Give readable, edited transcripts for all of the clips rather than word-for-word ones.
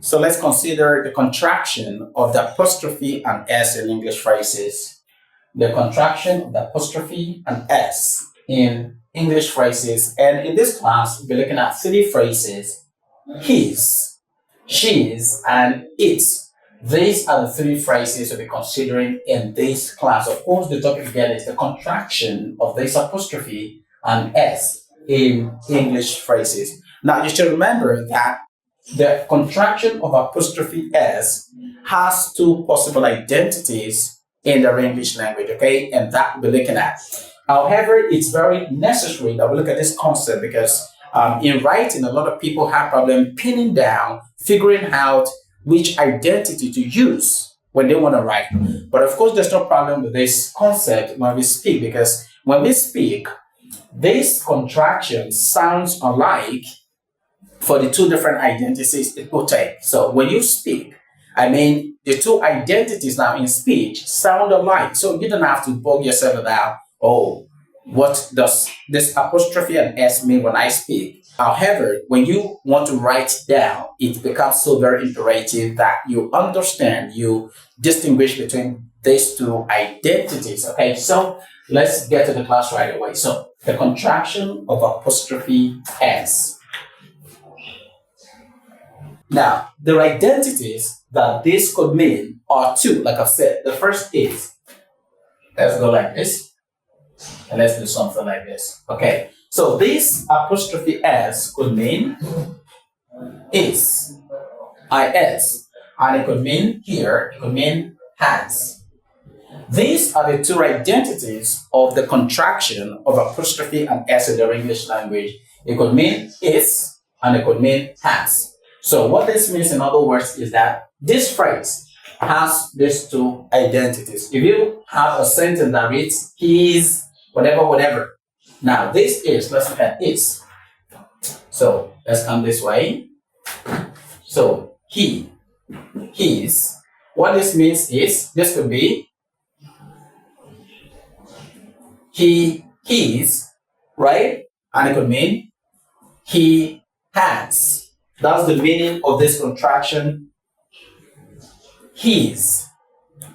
So let's consider the contraction of the apostrophe and S in English phrases. The contraction of the apostrophe and S in English phrases. And in this class, we'll be looking at three phrases: his, she's, and its. These are the three phrases we'll be considering in this class. Of course, the topic again is the contraction of this apostrophe and S in English phrases. Now, you should remember that the contraction of apostrophe S has two possible identities in the English language, okay? And that we'll be looking at. However, it's very necessary that we look at this concept because in writing, a lot of people have problem pinning down, figuring out which identity to use when they want to write. But of course, there's no problem with this concept when we speak, because when we speak, this contraction sounds alike for the two different identities it will take. So when you speak, the two identities now in speech sound alike. So you don't have to bog yourself about, oh, what does this apostrophe and S mean when I speak? However, when you want to write down, it becomes so very imperative that you understand, you distinguish between these two identities. Okay, so let's get to the class right away. So the contraction of apostrophe S. Now, the identities that this could mean are two, like I said. The first is, let's go like this, and let's do something like this. Okay, so this apostrophe S could mean is, is, and it could mean here, it could mean has. These are the two identities of the contraction of apostrophe and S in the English language. It could mean is, and it could mean has. So what this means, in other words, is that this phrase has these two identities. If you have a sentence that reads, he is, whatever, whatever. Now, this is, let's look at is. So, let's come this way. So, he, his. What this means is, this could be he, his, right? And it could mean he has. That's the meaning of this contraction, his.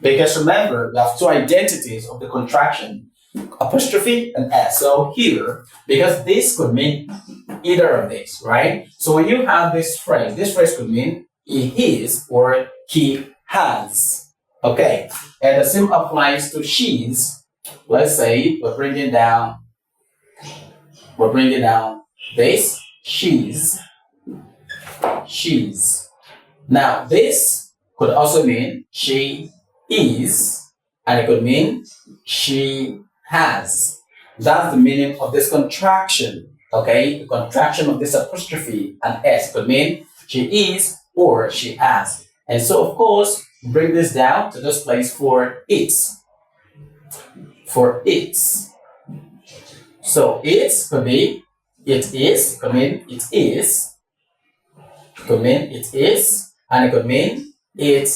Because remember, we have two identities of the contraction, apostrophe and S. So here, because this could mean either of these, right? So when you have this phrase could mean he is or he has. Okay, and the same applies to she's. Let's say we're bringing down this, she's. Now, this could also mean she is, and it could mean she has. That's the meaning of this contraction, okay? The contraction of this apostrophe and S could mean she is or she has. And so, of course, bring this down to this place for its. For its. So, it could be it is, could mean it is. Could mean it is, and it could mean it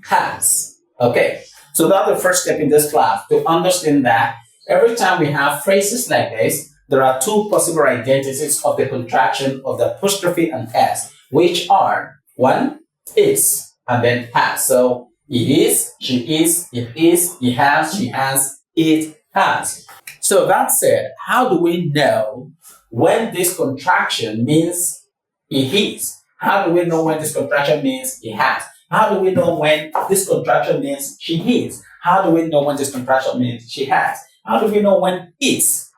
has. Okay, so that's the first step in this class, to understand that every time we have phrases like this, there are two possible identities of the contraction of the apostrophe and S, which are one, is, and then has. So it is, she is, it is, he has, she has, it has. So that said, how do we know when this contraction means he is? How do we know when this contraction means he has? How do we know when this contraction means she is? How do we know when this contraction means she has? How do we know when it's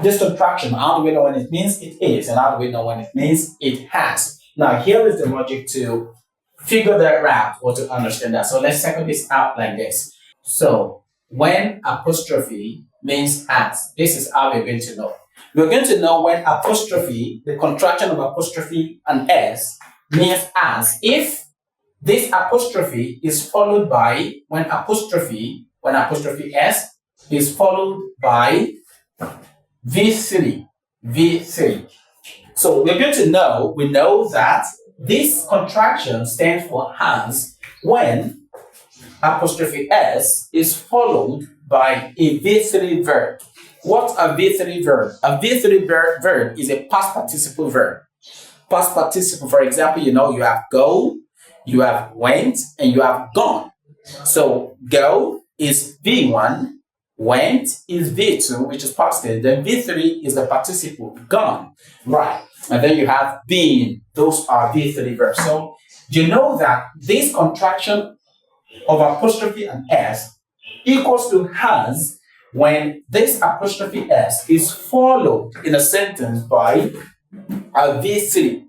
this contraction? How do we know when it means it is? And how do we know when it means it has? Now, here is the logic to figure that out or to understand that. So let's second this out like this. So when apostrophe means has, this is how we're going to know. We're going to know when apostrophe, the contraction of apostrophe and S, means as if this apostrophe is followed by, when apostrophe S is followed by V3. So we're going to know, we know that this contraction stands for has when apostrophe S is followed by a V3 verb. What's a V3 verb? A V3 verb is a past participle verb. Past participle, for example, you have go, You have went and you have gone. So go is V1, went is V2, which is past tense. Then V3 is the participle, gone. Right. And then you have been. Those are V3 verbs. So you know that this contraction of apostrophe and S equals to has when this apostrophe S is followed in a sentence by a V3.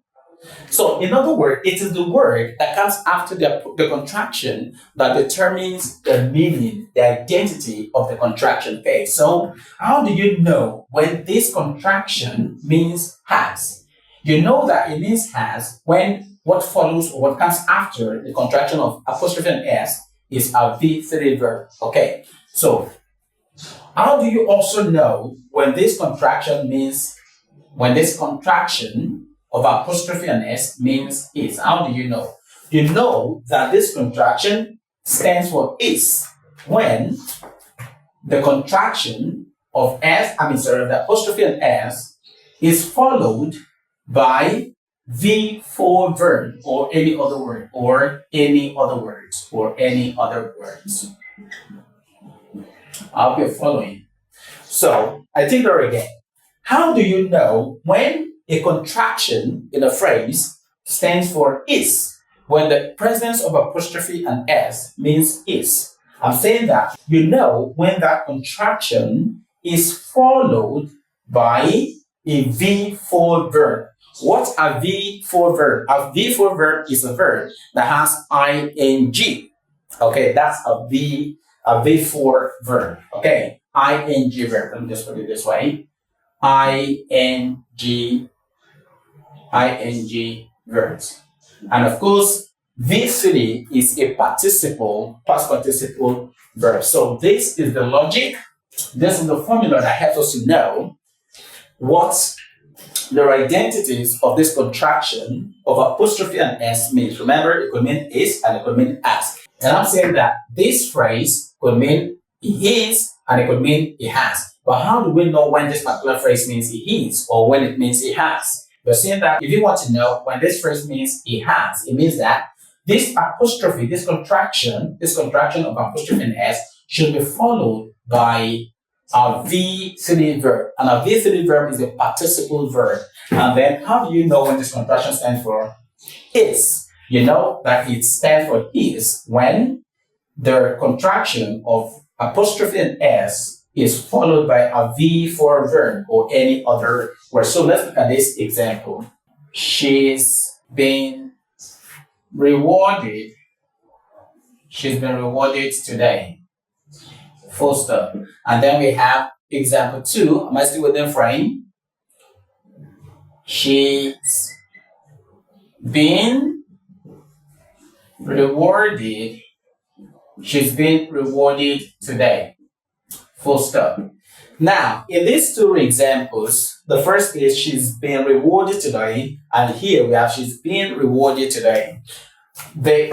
So, in other words, it is the word that comes after the contraction that determines the meaning, the identity of the contraction. Okay, so how do you know when this contraction means has? You know that it means has when what follows or what comes after the contraction of apostrophe and S is a V3 verb. Okay, so how do you also know when this contraction of apostrophe and S means is? How do you know? You know that this contraction stands for is when the contraction of the apostrophe and S is followed by V4 verb or any other word or any other words or any other words. I hope you're following. So I think there again. How do you know when a contraction in a phrase stands for is when the presence of apostrophe and S means is? I'm saying that you know when that contraction is followed by a V4 verb. What's a V4 verb? A V4 verb is a verb that has ing. Okay, that's a V4 verb. Okay, ing verb. Let me just put it this way. ing verbs. And of course, V3 is a participle, past participle verb. So this is the logic. This is the formula that helps us to know what the identities of this contraction of apostrophe and S means. Remember, it could mean is and it could mean as. And I'm saying that this phrase could mean he is and it could mean he has. But how do we know when this particular phrase means he is or when it means he has? We're saying that if you want to know when this phrase means he has, it means that this apostrophe, this contraction of apostrophe and S should be followed by a V3 verb. And a V3 verb is a participle verb. And then how do you know when this contraction stands for is? You know that it stands for is when the contraction of apostrophe and S is followed by a V4 verb or any other word. So let's look at this example. She's been rewarded. She's been rewarded today. Full stop. And then we have example 2. Am I still within frame? She's been rewarded. She's been rewarded today. Full stop. Now, in these two examples, the first is she's been rewarded today, and here we have she's been rewarded today. The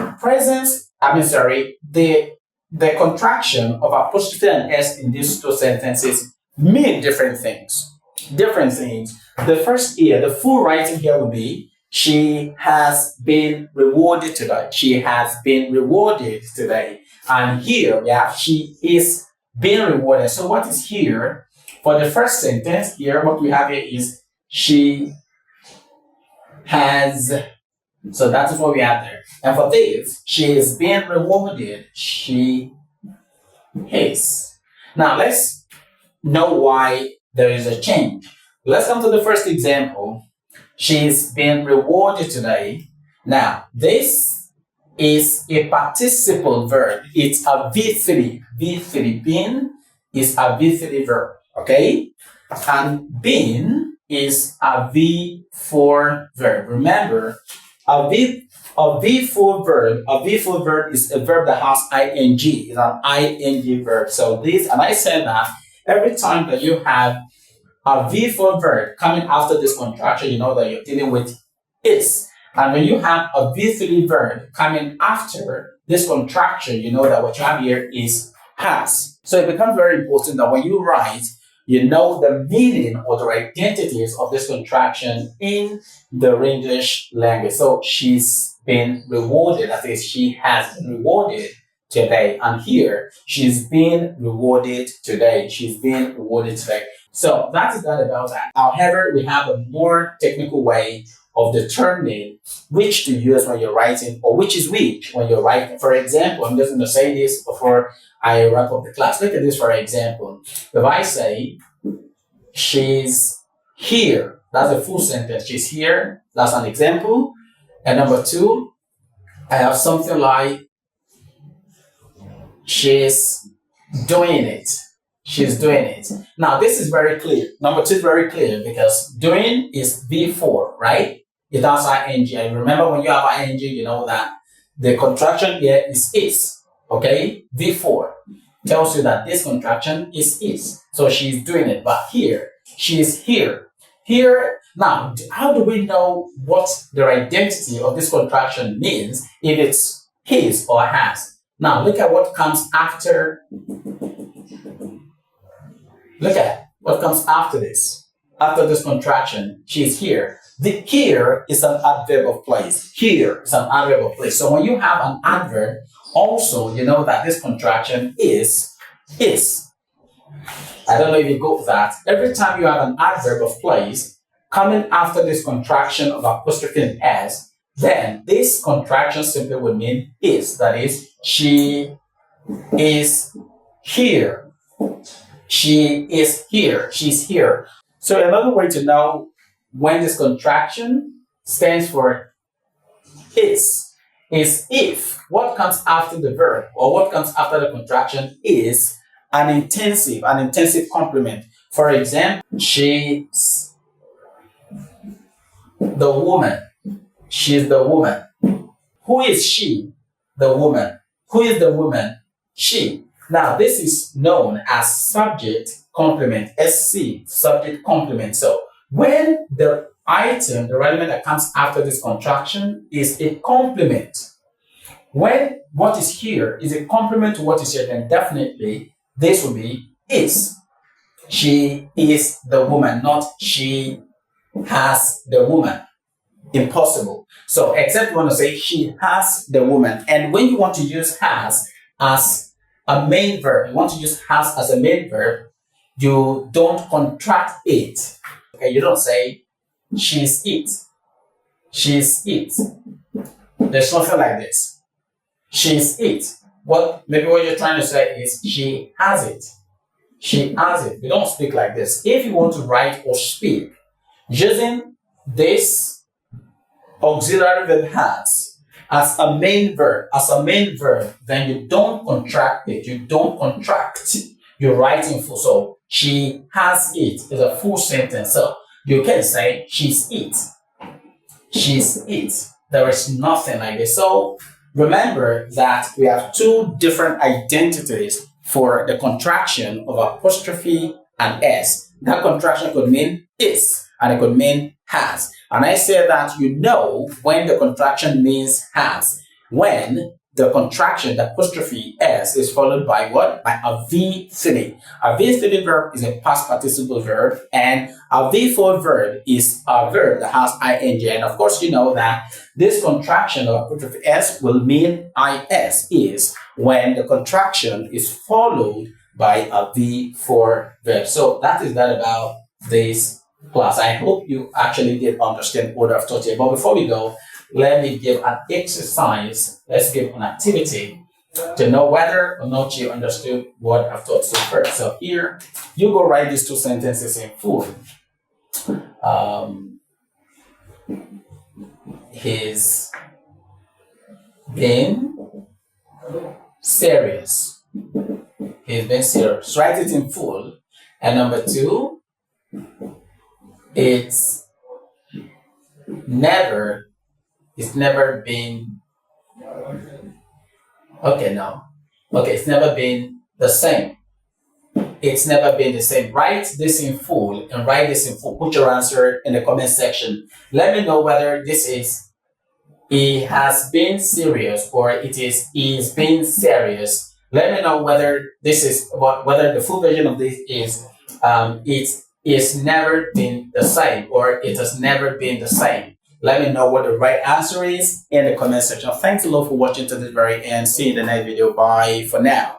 contraction of apostrophe and S in these two sentences mean different things. Different things. The first here, the full writing here will be she has been rewarded today. She has been rewarded today. And here we have she is being rewarded. So what is here? For the first sentence here, what we have here is she has. So that is what we have there. And for this, she is being rewarded. She is. Now let's know why there is a change. Let's come to the first example. She's been rewarded today. Now this is a participle verb. It's a V3. V3 been is a V3 verb. Okay? And been is a V4 verb. Remember, a V4 verb is a verb that has ing. It's an ing verb. So this, and I said that every time that you have a V4 verb coming after this contraction, you know that you're dealing with is. And when you have a V3 verb coming after this contraction, you know that what you have here is has. So it becomes very important that when you write you know the meaning or the identities of this contraction in the English language. So she's been rewarded, that is, she has been rewarded today. And here, she's been rewarded today. She's been rewarded today. So that is that about that. However, we have a more technical way of determining which to use when you're writing or which is which when you're writing. For example, I'm just going to say this before I wrap up the class. Look at this for example. If I say, she's here, that's a full sentence. She's here, that's an example. And number two, I have something like, she's doing it. She's doing it. Now, this is very clear. Number two is very clear because doing is V4, right? It has ing. And remember, when you have ing, you know that the contraction here is. Okay? V4 tells you that this contraction is. So she's doing it. But here, she's here. Here, now, how do we know what the identity of this contraction means if it's his or has? Now, look at what comes after. Look at what comes after this. After this contraction, she's here. The here is an adverb of place. Here is an adverb of place. So when you have an adverb, also, you know that this contraction is. I don't know if you got that. Every time you have an adverb of place coming after this contraction of apostrophe and s, then this contraction simply would mean is. That is, she is here. She is here. She's here. So another way to know when this contraction stands for is if what comes after the verb or what comes after the contraction is an intensive complement. For example, she's the woman. She's the woman. Who is she? The woman. Who is the woman? She. Now, this is known as subject complement, SC, subject complement. So, when the item, the element that comes after this contraction is a complement, when what is here is a complement to what is here, then definitely this will be is. She is the woman, not she has the woman. Impossible. So, except you want to say she has the woman. And when you want to use has as a main verb, you want to use has as a main verb, you don't contract it. Okay, you don't say she's it. She's it. There's nothing like this. She's it. Maybe what you're trying to say is she has it. She has it. We don't speak like this. If you want to write or speak using this auxiliary verb has as a main verb, then you don't contract it. You don't contract. You're writing full. So she has it is a full sentence. So you can say she's it. She's it. There is nothing like this. So remember that we have two different identities for the contraction of apostrophe and s. That contraction could mean is and it could mean has. And I say that you know when the contraction means has, when the contraction, the apostrophe s, is followed by what? By a V3. A V3 verb is a past participle verb, and a V4 verb is a verb that has ing. And of course, you know that this contraction of apostrophe s will mean is when the contraction is followed by a V4 verb. So that is that about this class. I hope you actually did understand what I've taught you. But before we go, let me give an exercise. Let's give an activity to know whether or not you understood what I've taught you first. So here, you go write these two sentences in full. He's been serious. He's been serious. Write it in full. And number two, it's never been, it's never been the same. It's never been the same. Write this in full and write this in full. Put your answer in the comment section. Let me know whether this is he has been serious or it is he's been serious. Let me know whether this is whether the full version of this is it is never been the same, or it has never been the same. Let me know what the right answer is in the comment section. Thanks a lot for watching to the very end. See you in the next video. Bye for now.